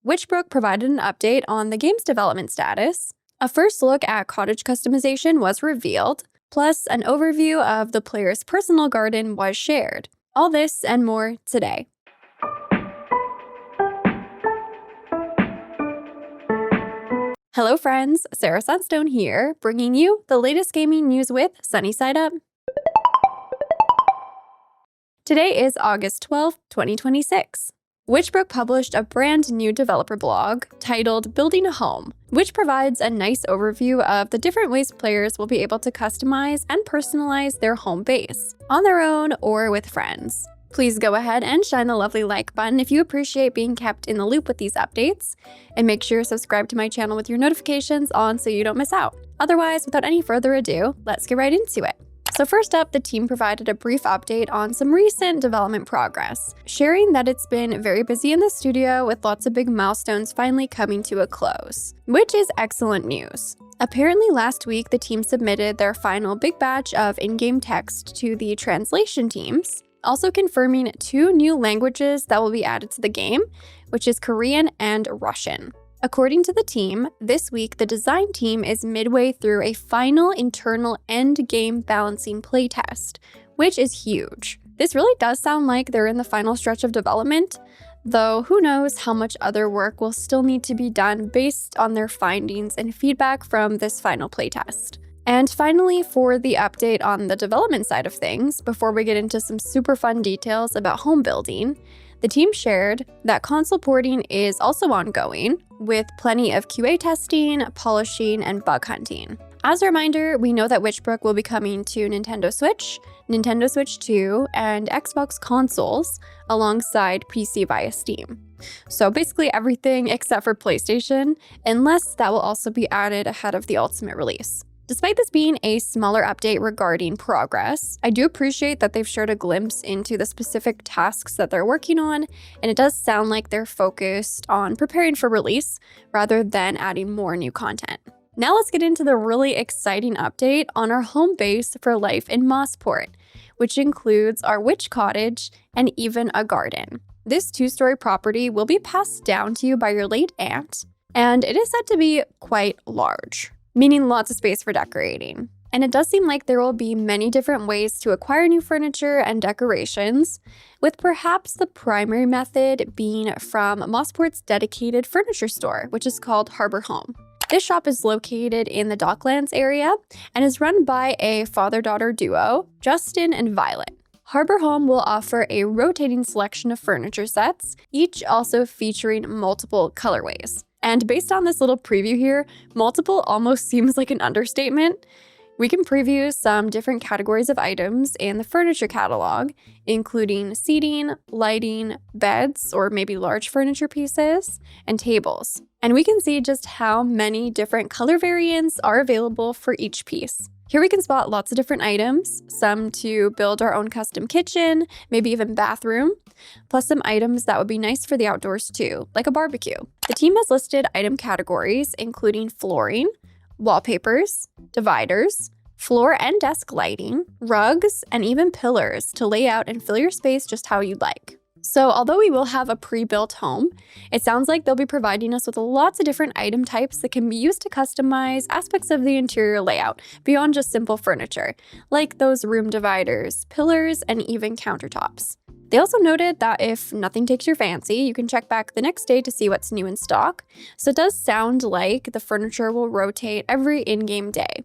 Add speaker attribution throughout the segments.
Speaker 1: Witchbrook provided an update on the game's development status. A first look at cottage customization was revealed, plus an overview of the player's personal garden was shared. All this and more today. Hello friends, Sarah Sunstone here, bringing you the latest gaming news with Sunnyside Up. Today is August 12th, 2026. Witchbrook published a brand new developer blog titled Building a Home, which provides a nice overview of the different ways players will be able to customize and personalize their home base, on their own or with friends. Please go ahead and shine the lovely like button if you appreciate being kept in the loop with these updates, and make sure you're subscribed to my channel with your notifications on so you don't miss out. Otherwise, without any further ado, let's get right into it. So first up, the team provided a brief update on some recent development progress, sharing that it's been very busy in the studio with lots of big milestones finally coming to a close, which is excellent news. Apparently last week, the team submitted their final big batch of in-game text to the translation teams, also confirming 2 new languages that will be added to the game, which is Korean and Russian. According to the team, this week the design team is midway through a final internal end-game balancing playtest, which is huge. This really does sound like they're in the final stretch of development, though who knows how much other work will still need to be done based on their findings and feedback from this final playtest. And finally, for the update on the development side of things, before we get into some super fun details about home building, the team shared that console porting is also ongoing, with plenty of QA testing, polishing, and bug hunting. As a reminder, we know that Witchbrook will be coming to Nintendo Switch, Nintendo Switch 2, and Xbox consoles, alongside PC via Steam. So basically everything except for PlayStation, unless that will also be added ahead of the ultimate release. Despite this being a smaller update regarding progress, I do appreciate that they've shared a glimpse into the specific tasks that they're working on, and it does sound like they're focused on preparing for release rather than adding more new content. Now let's get into the really exciting update on our home base for life in Mossport, which includes our witch cottage and even a garden. This 2-story property will be passed down to you by your late aunt, and it is said to be quite large, meaning lots of space for decorating. And it does seem like there will be many different ways to acquire new furniture and decorations, with perhaps the primary method being from Mossport's dedicated furniture store, which is called Harbor Home. This shop is located in the Docklands area and is run by a father-daughter duo, Justin and Violet. Harbor Home will offer a rotating selection of furniture sets, each also featuring multiple colorways. And based on this little preview here, multiple almost seems like an understatement. We can preview some different categories of items in the furniture catalog, including seating, lighting, beds, or maybe large furniture pieces, and tables. And we can see just how many different color variants are available for each piece. Here we can spot lots of different items, some to build our own custom kitchen, maybe even bathroom, plus some items that would be nice for the outdoors too, like a barbecue. The team has listed item categories including flooring, wallpapers, dividers, floor and desk lighting, rugs, and even pillars to lay out and fill your space just how you'd like. So although we will have a pre-built home, it sounds like they'll be providing us with lots of different item types that can be used to customize aspects of the interior layout beyond just simple furniture, like those room dividers, pillars, and even countertops. They also noted that if nothing takes your fancy, you can check back the next day to see what's new in stock, so it does sound like the furniture will rotate every in-game day.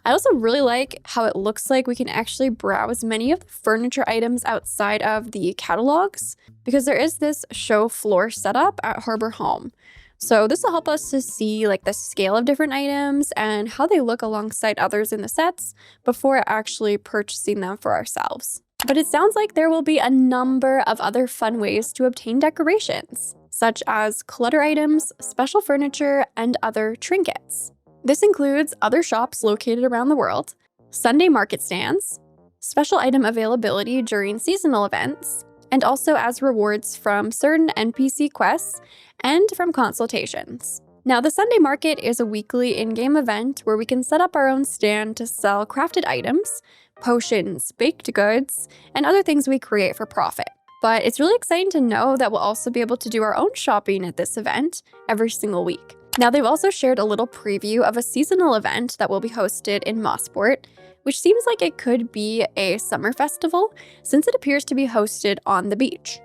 Speaker 1: I also really like how it looks like we can actually browse many of the furniture items outside of the catalogs, because there is this show floor setup at Harbor Home. So this will help us to see like the scale of different items and how they look alongside others in the sets before actually purchasing them for ourselves. But it sounds like there will be a number of other fun ways to obtain decorations, such as clutter items, special furniture, and other trinkets. This includes other shops located around the world, Sunday market stands, special item availability during seasonal events, and also as rewards from certain NPC quests and from consultations. Now, the Sunday market is a weekly in-game event where we can set up our own stand to sell crafted items, potions, baked goods, and other things we create for profit. But it's really exciting to know that we'll also be able to do our own shopping at this event every single week. Now, they've also shared a little preview of a seasonal event that will be hosted in Mossport, which seems like it could be a summer festival since it appears to be hosted on the beach.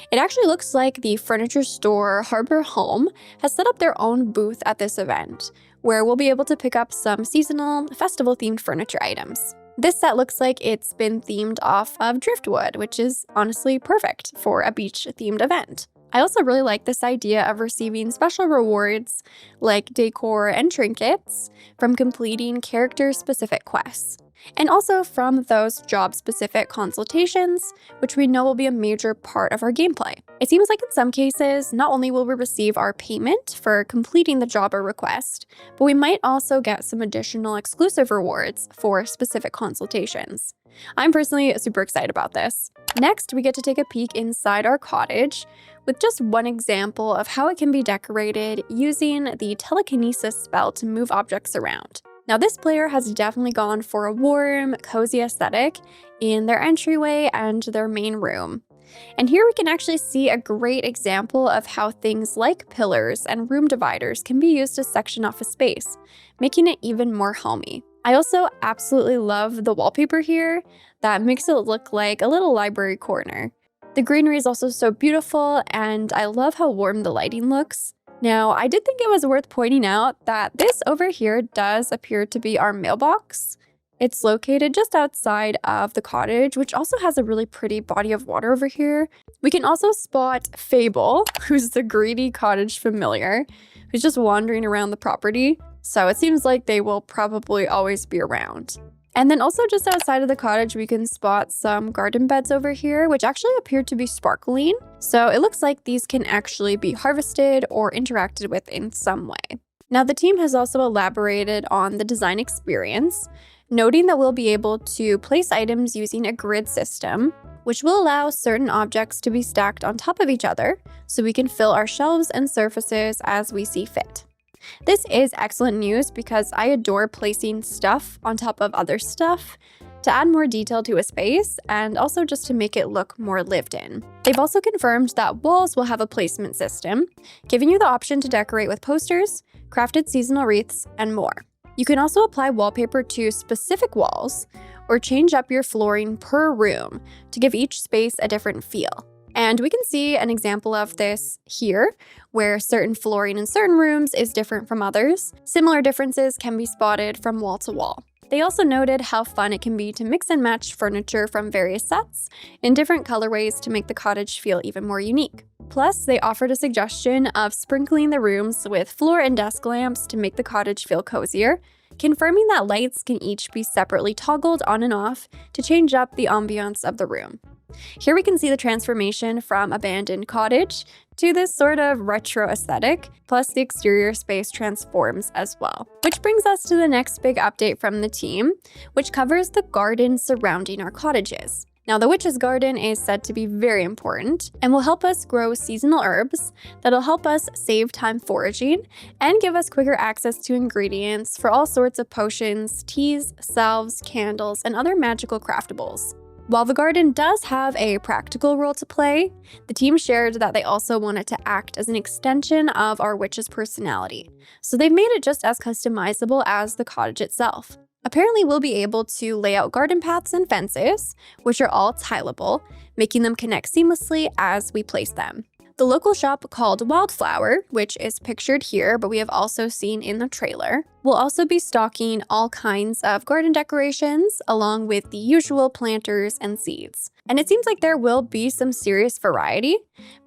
Speaker 1: It actually looks like the furniture store Harbor Home has set up their own booth at this event, where we'll be able to pick up some seasonal, festival-themed furniture items. This set looks like it's been themed off of driftwood, which is honestly perfect for a beach-themed event. I also really like this idea of receiving special rewards like decor and trinkets from completing character-specific quests, and also from those job-specific consultations, which we know will be a major part of our gameplay. It seems like in some cases, not only will we receive our payment for completing the job or request, but we might also get some additional exclusive rewards for specific consultations. I'm personally super excited about this. Next, we get to take a peek inside our cottage with just one example of how it can be decorated using the telekinesis spell to move objects around. Now, this player has definitely gone for a warm, cozy aesthetic in their entryway and their main room. And here we can actually see a great example of how things like pillars and room dividers can be used to section off a space, making it even more homey. I also absolutely love the wallpaper here that makes it look like a little library corner. The greenery is also so beautiful, and I love how warm the lighting looks. Now, I did think it was worth pointing out that this over here does appear to be our mailbox. It's located just outside of the cottage, which also has a really pretty body of water over here. We can also spot Fable, who's the greedy cottage familiar, who's just wandering around the property. So it seems like they will probably always be around. And then also just outside of the cottage, we can spot some garden beds over here, which actually appear to be sparkling. So it looks like these can actually be harvested or interacted with in some way. Now, the team has also elaborated on the design experience, noting that we'll be able to place items using a grid system, which will allow certain objects to be stacked on top of each other so we can fill our shelves and surfaces as we see fit. This is excellent news because I adore placing stuff on top of other stuff to add more detail to a space and also just to make it look more lived in. They've also confirmed that walls will have a placement system, giving you the option to decorate with posters, crafted seasonal wreaths, and more. You can also apply wallpaper to specific walls or change up your flooring per room to give each space a different feel. And we can see an example of this here, where certain flooring in certain rooms is different from others. Similar differences can be spotted from wall to wall. They also noted how fun it can be to mix and match furniture from various sets in different colorways to make the cottage feel even more unique. Plus, they offered a suggestion of sprinkling the rooms with floor and desk lamps to make the cottage feel cozier, confirming that lights can each be separately toggled on and off to change up the ambiance of the room. Here we can see the transformation from abandoned cottage to this sort of retro aesthetic, plus the exterior space transforms as well. Which brings us to the next big update from the team, which covers the garden surrounding our cottages. Now, the witch's garden is said to be very important and will help us grow seasonal herbs that'll help us save time foraging and give us quicker access to ingredients for all sorts of potions, teas, salves, candles, and other magical craftables. While the garden does have a practical role to play, the team shared that they also want it to act as an extension of our witch's personality, so they've made it just as customizable as the cottage itself. Apparently, we'll be able to lay out garden paths and fences, which are all tileable, making them connect seamlessly as we place them. The local shop called Wildflower, which is pictured here, but we have also seen in the trailer, will also be stocking all kinds of garden decorations, along with the usual planters and seeds. And it seems like there will be some serious variety,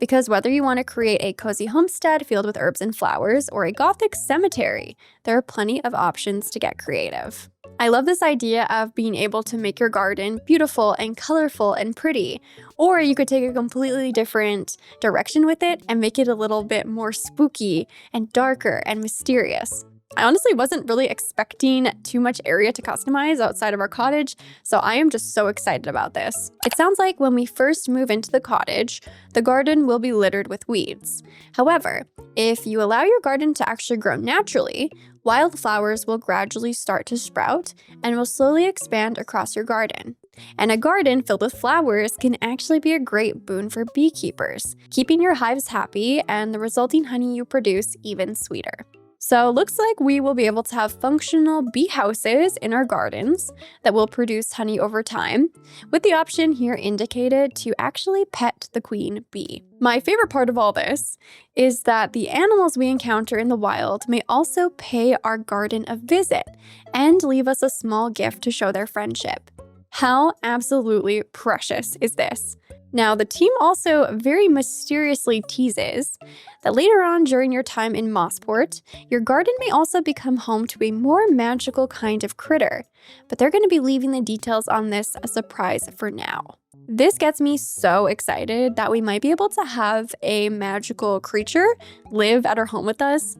Speaker 1: because whether you want to create a cozy homestead filled with herbs and flowers or a gothic cemetery, there are plenty of options to get creative. I love this idea of being able to make your garden beautiful and colorful and pretty, or you could take a completely different direction with it and make it a little bit more spooky and darker and mysterious. I honestly wasn't really expecting too much area to customize outside of our cottage, so I am just so excited about this. It sounds like when we first move into the cottage, the garden will be littered with weeds. However, if you allow your garden to actually grow naturally, wildflowers will gradually start to sprout and will slowly expand across your garden. And a garden filled with flowers can actually be a great boon for beekeepers, keeping your hives happy and the resulting honey you produce even sweeter. So looks like we will be able to have functional bee houses in our gardens that will produce honey over time, with the option here indicated to actually pet the queen bee. My favorite part of all this is that the animals we encounter in the wild may also pay our garden a visit and leave us a small gift to show their friendship. How absolutely precious is this? Now, the team also very mysteriously teases that later on during your time in Mossport, your garden may also become home to a more magical kind of critter, but they're going to be leaving the details on this a surprise for now. This gets me so excited that we might be able to have a magical creature live at our home with us.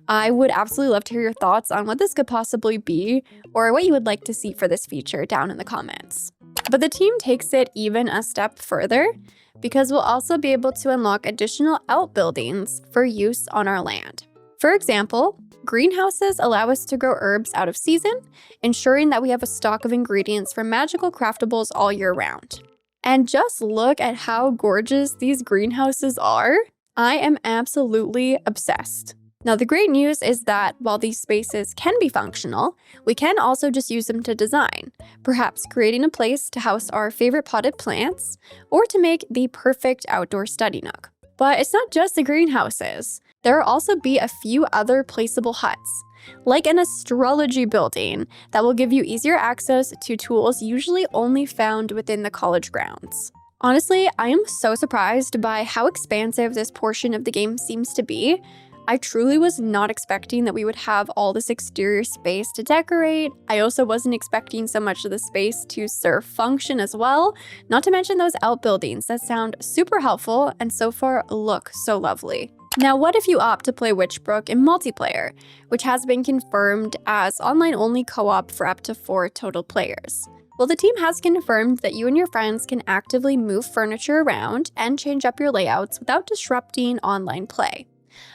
Speaker 1: I would absolutely love to hear your thoughts on what this could possibly be, or what you would like to see for this feature down in the comments. But the team takes it even a step further, because we'll also be able to unlock additional outbuildings for use on our land. For example, greenhouses allow us to grow herbs out of season, ensuring that we have a stock of ingredients for magical craftables all year round. And just look at how gorgeous these greenhouses are. I am absolutely obsessed. Now, the great news is that while these spaces can be functional, we can also just use them to design, perhaps creating a place to house our favorite potted plants or to make the perfect outdoor study nook. But it's not just the greenhouses. There will also be a few other placeable huts, like an astrology building that will give you easier access to tools usually only found within the college grounds. Honestly, I am so surprised by how expansive this portion of the game seems to be. I truly was not expecting that we would have all this exterior space to decorate. I also wasn't expecting so much of the space to serve function as well, not to mention those outbuildings that sound super helpful and so far look so lovely. Now, what if you opt to play Witchbrook in multiplayer, which has been confirmed as online-only co-op for up to 4 total players? Well, the team has confirmed that you and your friends can actively move furniture around and change up your layouts without disrupting online play.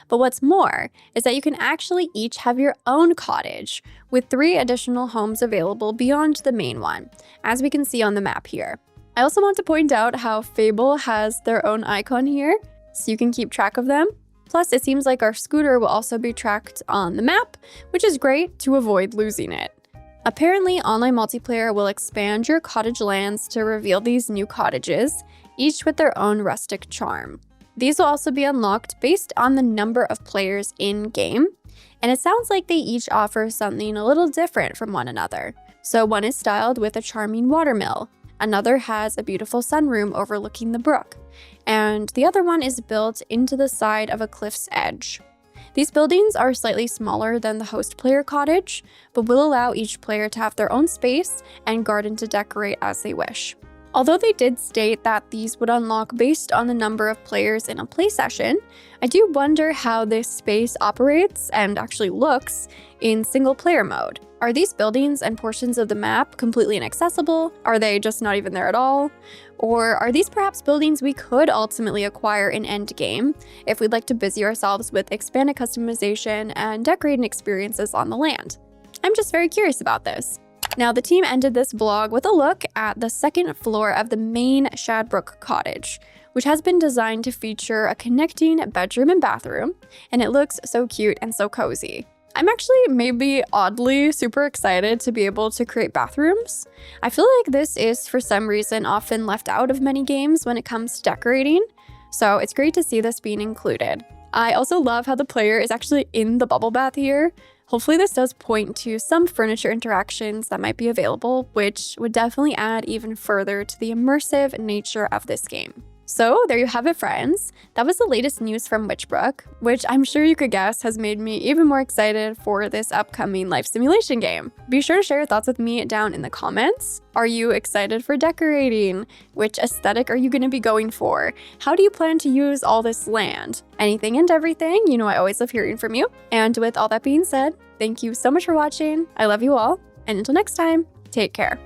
Speaker 1: But what's more is that you can actually each have your own cottage, with 3 additional homes available beyond the main one, as we can see on the map here. I also want to point out how Fable has their own icon here, so you can keep track of them. Plus, it seems like our scooter will also be tracked on the map, which is great to avoid losing it. Apparently, online multiplayer will expand your cottage lands to reveal these new cottages, each with their own rustic charm. These will also be unlocked based on the number of players in-game, and it sounds like they each offer something a little different from one another. So one is styled with a charming watermill, another has a beautiful sunroom overlooking the brook, and the other one is built into the side of a cliff's edge. These buildings are slightly smaller than the host player cottage, but will allow each player to have their own space and garden to decorate as they wish. Although they did state that these would unlock based on the number of players in a play session, I do wonder how this space operates and actually looks in single player mode. Are these buildings and portions of the map completely inaccessible? Are they just not even there at all? Or are these perhaps buildings we could ultimately acquire in endgame if we'd like to busy ourselves with expanded customization and decorating experiences on the land? I'm just very curious about this. Now, the team ended this vlog with a look at the 2nd floor of the main Shadbrook cottage, which has been designed to feature a connecting bedroom and bathroom, and it looks so cute and so cozy. I'm actually maybe oddly super excited to be able to create bathrooms. I feel like this is for some reason often left out of many games when it comes to decorating, so it's great to see this being included. I also love how the player is actually in the bubble bath here. Hopefully this does point to some furniture interactions that might be available, which would definitely add even further to the immersive nature of this game. So there you have it, friends. That was the latest news from Witchbrook, which I'm sure you could guess has made me even more excited for this upcoming life simulation game. Be sure to share your thoughts with me down in the comments. Are you excited for decorating? Which aesthetic are you going to be going for? How do you plan to use all this land? Anything and everything, you know I always love hearing from you. And with all that being said, thank you so much for watching. I love you all, and until next time, take care.